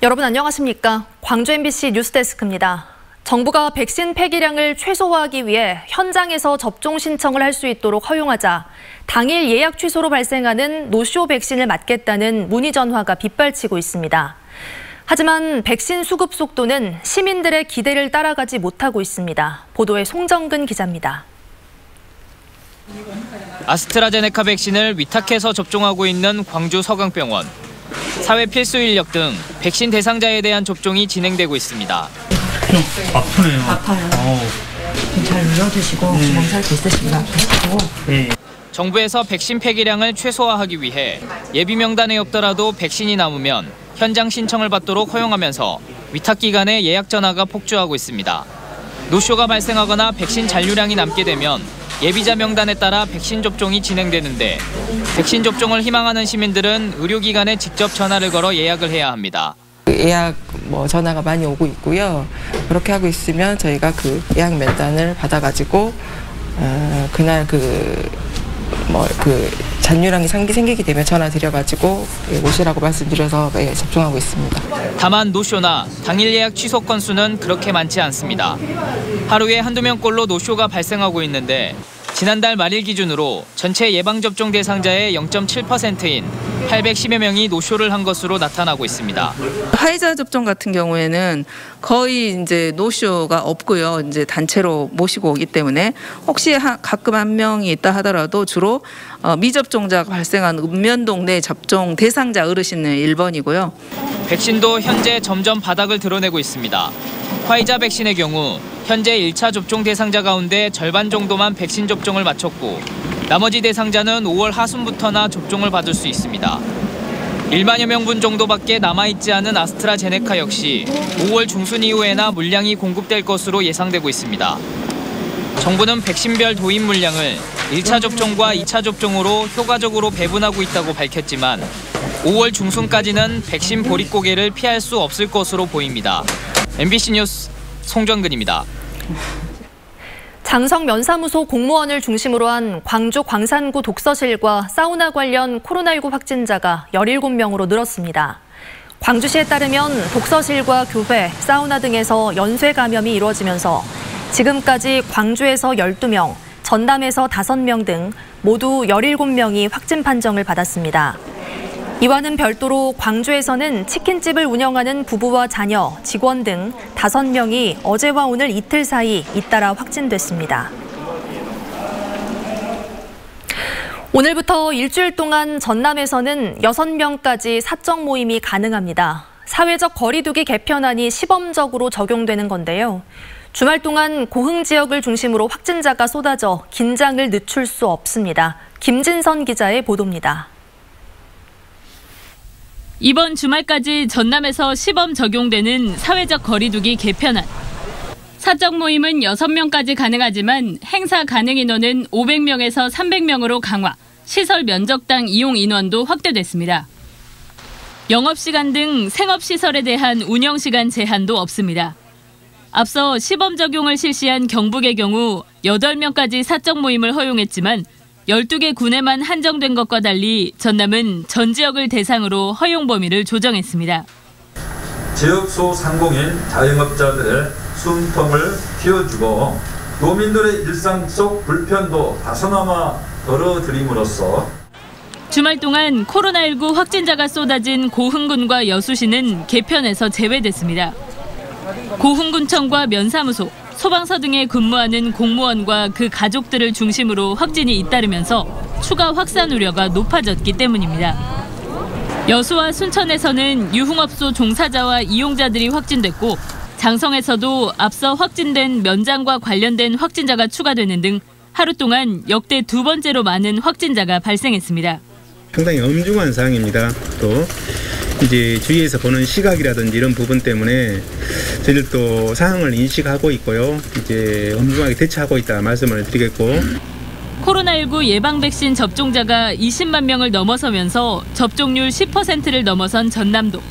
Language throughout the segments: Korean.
여러분 안녕하십니까? 광주 MBC 뉴스데스크입니다. 정부가 백신 폐기량을 최소화하기 위해 현장에서 접종 신청을 할 수 있도록 허용하자 당일 예약 취소로 발생하는 노쇼 백신을 맞겠다는 문의 전화가 빗발치고 있습니다. 하지만 백신 수급 속도는 시민들의 기대를 따라가지 못하고 있습니다. 보도에 송정근 기자입니다. 아스트라제네카 백신을 위탁해서 접종하고 있는 광주 서강병원. 사회 필수 인력 등 백신 대상자에 대한 접종이 진행되고 있습니다. 아프네요. 아파요. 잘 눌러주시고 주먹 살도 있으시면 아프시고. 정부에서 백신 폐기량을 최소화하기 위해 예비 명단에 없더라도 백신이 남으면 현장 신청을 받도록 허용하면서 위탁 기관의 예약 전화가 폭주하고 있습니다. 노쇼가 발생하거나 백신 잔류량이 남게 되면 예비자 명단에 따라 백신 접종이 진행되는데 백신 접종을 희망하는 시민들은 의료기관에 직접 전화를 걸어 예약을 해야 합니다. 예약 전화가 많이 오고 있고요. 그렇게 하고 있으면 저희가 그 예약 명단을 받아가지고 그날 잔류량이 생기게 되면 전화 드려가지고 오시라고 말씀드려서 접종하고 있습니다. 다만 노쇼나 당일 예약 취소 건수는 그렇게 많지 않습니다. 하루에 한두 명꼴로 노쇼가 발생하고 있는데 지난달 말일 기준으로 전체 예방접종 대상자의 0.7%인 810여 명이 노쇼를 한 것으로 나타나고 있습니다. 화이자 접종 같은 경우에는 거의 이제 노쇼가 없고요. 이제 단체로 모시고 오기 때문에 혹시 가끔 한 명이 있다 하더라도 주로 미접종자가 발생한 읍면동 내 접종 대상자 어르신은 1번이고요. 백신도 현재 점점 바닥을 드러내고 있습니다. 화이자 백신의 경우 현재 1차 접종 대상자 가운데 절반 정도만 백신 접종을 마쳤고 나머지 대상자는 5월 하순부터나 접종을 받을 수 있습니다. 1만여 명분 정도밖에 남아있지 않은 아스트라제네카 역시 5월 중순 이후에나 물량이 공급될 것으로 예상되고 있습니다. 정부는 백신별 도입 물량을 1차 접종과 2차 접종으로 효과적으로 배분하고 있다고 밝혔지만 5월 중순까지는 백신 보릿고개를 피할 수 없을 것으로 보입니다. MBC 뉴스 송정근입니다. 장성면사무소 공무원을 중심으로 한 광주 광산구 독서실과 사우나 관련 코로나19 확진자가 17명으로 늘었습니다. 광주시에 따르면 독서실과 교회, 사우나 등에서 연쇄 감염이 이루어지면서 지금까지 광주에서 12명, 전남에서 5명 등 모두 17명이 확진 판정을 받았습니다. 이와는 별도로 광주에서는 치킨집을 운영하는 부부와 자녀, 직원 등 5명이 어제와 오늘 이틀 사이 잇따라 확진됐습니다. 오늘부터 일주일 동안 전남에서는 6명까지 사적 모임이 가능합니다. 사회적 거리 두기 개편안이 시범적으로 적용되는 건데요. 주말 동안 고흥 지역을 중심으로 확진자가 쏟아져 긴장을 늦출 수 없습니다. 김진선 기자의 보도입니다. 이번 주말까지 전남에서 시범 적용되는 사회적 거리두기 개편안. 사적 모임은 6명까지 가능하지만 행사 가능 인원은 500명에서 300명으로 강화, 시설 면적당 이용 인원도 확대됐습니다. 영업시간 등 생업시설에 대한 운영시간 제한도 없습니다. 앞서 시범 적용을 실시한 경북의 경우 8명까지 사적 모임을 허용했지만 12개 군에만 한정된 것과 달리 전남은 전 지역을 대상으로 허용 범위를 조정했습니다. 지역 소상공인 자영업자들의 숨통을 틔워주고 도민들의 일상 속 불편도 다소나마 덜어드림으로써 주말 동안 코로나19 확진자가 쏟아진 고흥군과 여수시는 개편에서 제외됐습니다. 고흥군청과 면사무소, 소방서 등에 근무하는 공무원과 그 가족들을 중심으로 확진이 잇따르면서 추가 확산 우려가 높아졌기 때문입니다. 여수와 순천에서는 유흥업소 종사자와 이용자들이 확진됐고 장성에서도 앞서 확진된 면장과 관련된 확진자가 추가되는 등 하루 동안 역대 2번째로 많은 확진자가 발생했습니다. 상당히 엄중한 사항입니다. 또 이제 주위에서 보는 시각이라든지 이런 부분 때문에 저희들도 상황을 인식하고 있고요. 이제 엄중하게 대처하고 있다 말씀을 드리겠고. 코로나19 예방 백신 접종자가 20만 명을 넘어서면서 접종률 10%를 넘어선 전남도.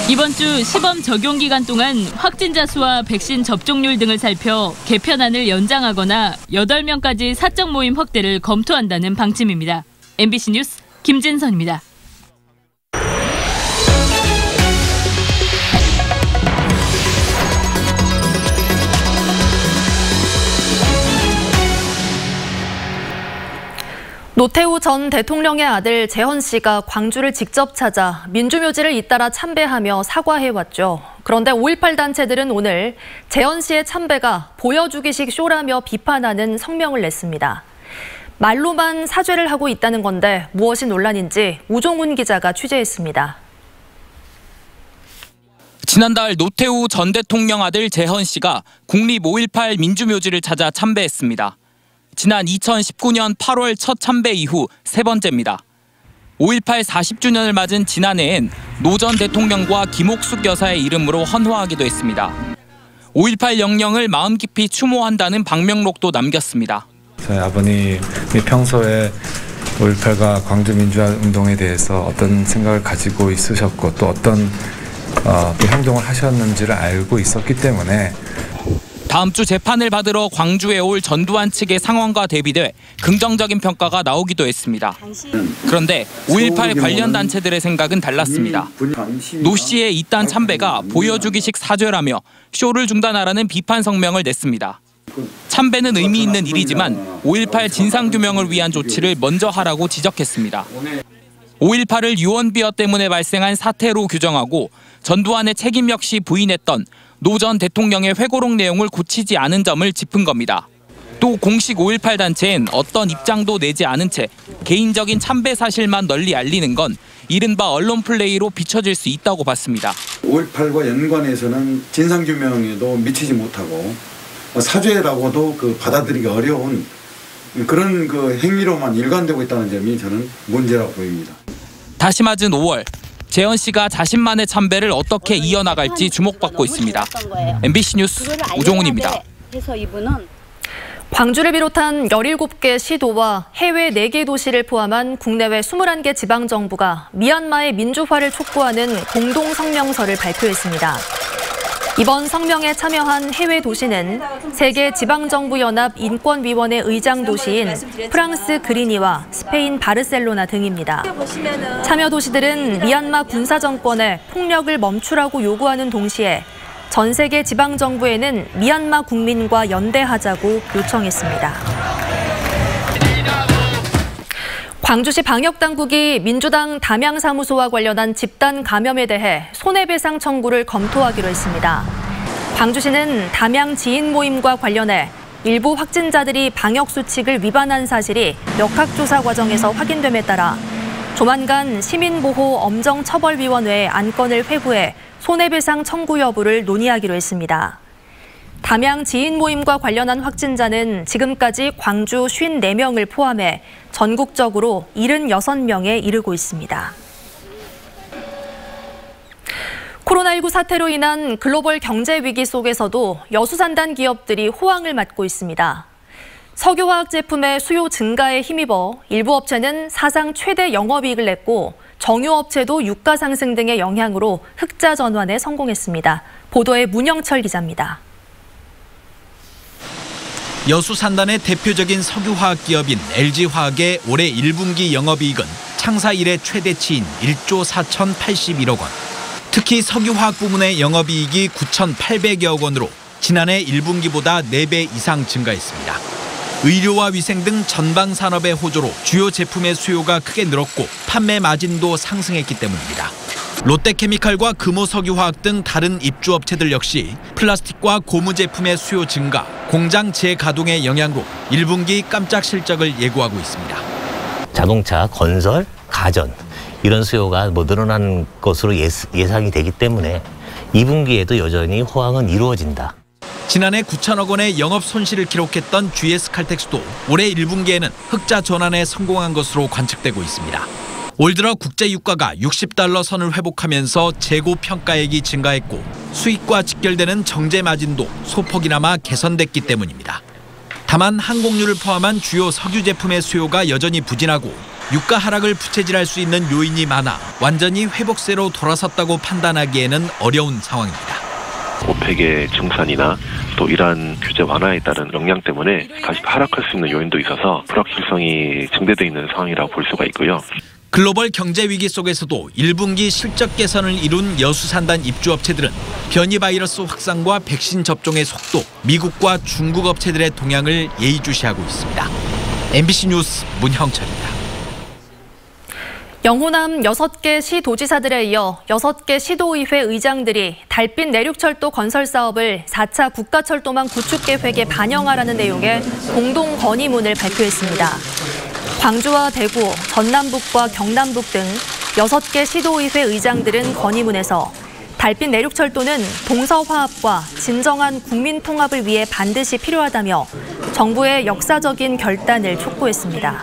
이번 주 시범 적용 기간 동안 확진자 수와 백신 접종률 등을 살펴 개편안을 연장하거나 8명까지 사적 모임 확대를 검토한다는 방침입니다. MBC 뉴스 김진선입니다. 노태우 전 대통령의 아들 재헌 씨가 광주를 직접 찾아 민주묘지를 잇따라 참배하며 사과해왔죠. 그런데 5.18 단체들은 오늘 재헌 씨의 참배가 보여주기식 쇼라며 비판하는 성명을 냈습니다. 말로만 사죄를 하고 있다는 건데 무엇이 논란인지 우종훈 기자가 취재했습니다. 지난달 노태우 전 대통령 아들 재헌 씨가 국립 5.18 민주묘지를 찾아 참배했습니다. 지난 2019년 8월 첫 참배 이후 세 번째입니다. 5.18 40주년을 맞은 지난해엔 노 전 대통령과 김옥숙 여사의 이름으로 헌화하기도 했습니다. 5.18 영령을 마음 깊이 추모한다는 방명록도 남겼습니다. 저희 아버님이 평소에 5.18과 광주민주화운동에 대해서 어떤 생각을 가지고 있으셨고 또 어떤 또 행동을 하셨는지를 알고 있었기 때문에 다음 주 재판을 받으러 광주에 올 전두환 측의 상황과 대비돼 긍정적인 평가가 나오기도 했습니다. 그런데 5.18 관련 단체들의 생각은 달랐습니다. 노 씨의 이딴 참배가 보여주기식 사죄라며 쇼를 중단하라는 비판 성명을 냈습니다. 참배는 의미 있는 일이지만 5.18 진상규명을 위한 조치를 먼저 하라고 지적했습니다. 5.18을 유언비어 때문에 발생한 사태로 규정하고 전두환의 책임 역시 부인했던 노 전 대통령의 회고록 내용을 고치지 않은 점을 짚은 겁니다. 또 공식 5.18 단체엔 어떤 입장도 내지 않은 채 개인적인 참배 사실만 널리 알리는 건 이른바 언론 플레이로 비춰질 수 있다고 봤습니다. 5.18과 연관해서는 진상규명에도 미치지 못하고 사죄라고도 받아들이기 어려운 그런 행위로만 일관되고 있다는 점이 저는 문제라고 보입니다. 다시 맞은 5월, 재헌 씨가 자신만의 참배를 어떻게 이어나갈지 주목받고 있습니다. MBC 뉴스 우종훈입니다. 광주를 비롯한 17개 시도와 해외 4개 도시를 포함한 국내외 21개 지방정부가 미얀마의 민주화를 촉구하는 공동성명서를 발표했습니다. 이번 성명에 참여한 해외 도시는 세계 지방정부연합 인권위원회 의장 도시인 프랑스 그리니와 스페인 바르셀로나 등입니다. 참여 도시들은 미얀마 군사정권에 폭력을 멈추라고 요구하는 동시에 전 세계 지방정부에는 미얀마 국민과 연대하자고 요청했습니다. 광주시 방역당국이 민주당 담양사무소와 관련한 집단 감염에 대해 손해배상 청구를 검토하기로 했습니다. 광주시는 담양 지인 모임과 관련해 일부 확진자들이 방역수칙을 위반한 사실이 역학조사 과정에서 확인됨에 따라 조만간 시민보호 엄정처벌위원회에 안건을 회부해 손해배상 청구 여부를 논의하기로 했습니다. 담양 지인 모임과 관련한 확진자는 지금까지 광주 54명을 포함해 전국적으로 76명에 이르고 있습니다. 코로나19 사태로 인한 글로벌 경제 위기 속에서도 여수산단 기업들이 호황을 맞고 있습니다. 석유화학 제품의 수요 증가에 힘입어 일부 업체는 사상 최대 영업이익을 냈고 정유업체도 유가 상승 등의 영향으로 흑자 전환에 성공했습니다. 보도에 문영철 기자입니다. 여수산단의 대표적인 석유화학 기업인 LG화학의 올해 1분기 영업이익은 창사 이래 최대치인 1조 4,081억 원. 특히 석유화학 부문의 영업이익이 9,800여억 원으로 지난해 1분기보다 4배 이상 증가했습니다. 의료와 위생 등 전방 산업의 호조로 주요 제품의 수요가 크게 늘었고 판매 마진도 상승했기 때문입니다. 롯데케미칼과 금호석유화학 등 다른 입주업체들 역시 플라스틱과 고무 제품의 수요 증가, 공장 재가동의 영향으로 1분기 깜짝 실적을 예고하고 있습니다. 자동차, 건설, 가전 이런 수요가 늘어난 것으로 예상이 되기 때문에 2분기에도 여전히 호황은 이루어진다. 지난해 9천억 원의 영업 손실을 기록했던 GS칼텍스도 올해 1분기에는 흑자 전환에 성공한 것으로 관측되고 있습니다. 올 들어 국제 유가가 60달러 선을 회복하면서 재고 평가액이 증가했고 수익과 직결되는 정제 마진도 소폭이나마 개선됐기 때문입니다. 다만 항공유를 포함한 주요 석유 제품의 수요가 여전히 부진하고 유가 하락을 부채질할 수 있는 요인이 많아 완전히 회복세로 돌아섰다고 판단하기에는 어려운 상황입니다. 오펙의 증산이나 또 이란 규제 완화에 따른 영향 때문에 다시 하락할 수 있는 요인도 있어서 불확실성이 증대되어 있는 상황이라고 볼 수가 있고요. 글로벌 경제 위기 속에서도 1분기 실적 개선을 이룬 여수산단 입주업체들은 변이 바이러스 확산과 백신 접종의 속도, 미국과 중국 업체들의 동향을 예의주시하고 있습니다. MBC 뉴스 문형철입니다. 영호남 6개 시도지사들에 이어 6개 시도의회 의장들이 달빛 내륙철도 건설 사업을 4차 국가철도망 구축계획에 반영하라는 내용의 공동 건의문을 발표했습니다. 광주와 대구, 전남북과 경남북 등 6개 시도의회 의장들은 건의문에서 달빛 내륙철도는 동서화합과 진정한 국민통합을 위해 반드시 필요하다며 정부의 역사적인 결단을 촉구했습니다.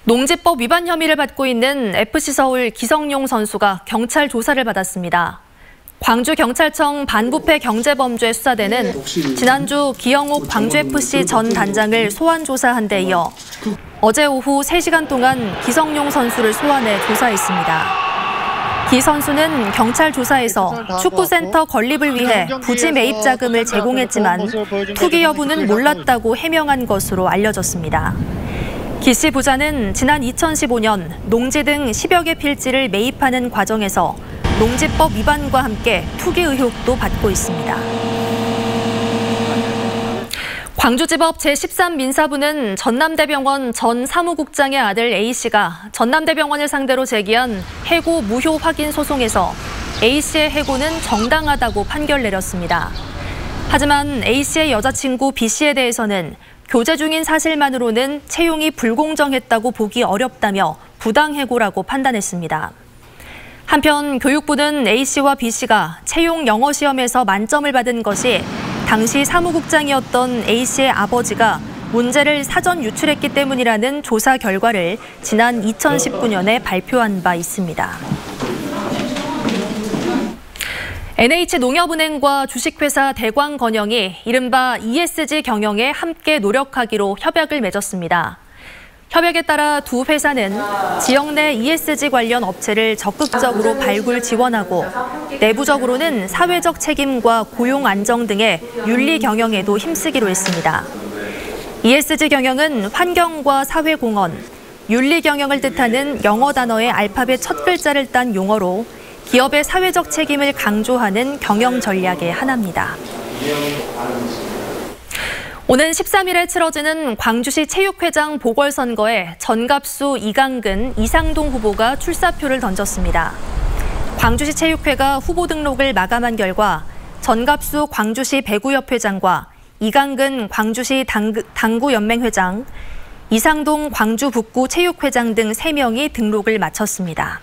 농지법 위반 혐의를 받고 있는 FC서울 기성용 선수가 경찰 조사를 받았습니다. 광주경찰청 반부패 경제범죄 수사대는 지난주 기영옥 광주FC 전 단장을 소환 조사한 데 이어 어제 오후 3시간 동안 기성용 선수를 소환해 조사했습니다. 기 선수는 경찰 조사에서 축구센터 건립을 위해 부지 매입 자금을 제공했지만 투기 여부는 몰랐다고 해명한 것으로 알려졌습니다. 기 씨 부자는 지난 2015년 농지 등 10여 개 필지를 매입하는 과정에서 농지법 위반과 함께 투기 의혹도 받고 있습니다. 광주지법 제13민사부는 전남대병원 전 사무국장의 아들 A씨가 전남대병원을 상대로 제기한 해고 무효 확인 소송에서 A씨의 해고는 정당하다고 판결 내렸습니다. 하지만 A씨의 여자친구 B씨에 대해서는 교제 중인 사실만으로는 채용이 불공정했다고 보기 어렵다며 부당해고라고 판단했습니다. 한편 교육부는 A씨와 B씨가 채용 영어 시험에서 만점을 받은 것이 당시 사무국장이었던 A씨의 아버지가 문제를 사전 유출했기 때문이라는 조사 결과를 지난 2019년에 발표한 바 있습니다. NH농협은행과 주식회사 대광건영이 이른바 ESG 경영에 함께 노력하기로 협약을 맺었습니다. 협약에 따라 두 회사는 지역 내 ESG 관련 업체를 적극적으로 발굴 지원하고 내부적으로는 사회적 책임과 고용 안정 등의 윤리 경영에도 힘쓰기로 했습니다. ESG 경영은 환경과 사회 공헌, 윤리 경영을 뜻하는 영어 단어의 알파벳 첫 글자를 딴 용어로 기업의 사회적 책임을 강조하는 경영 전략의 하나입니다. 오는 13일에 치러지는 광주시 체육회장 보궐선거에 전갑수 이강근, 이상동 후보가 출사표를 던졌습니다. 광주시 체육회가 후보 등록을 마감한 결과 전갑수 광주시 배구협회장과 이강근 광주시 당구연맹회장, 이상동 광주 북구 체육회장 등 3명이 등록을 마쳤습니다.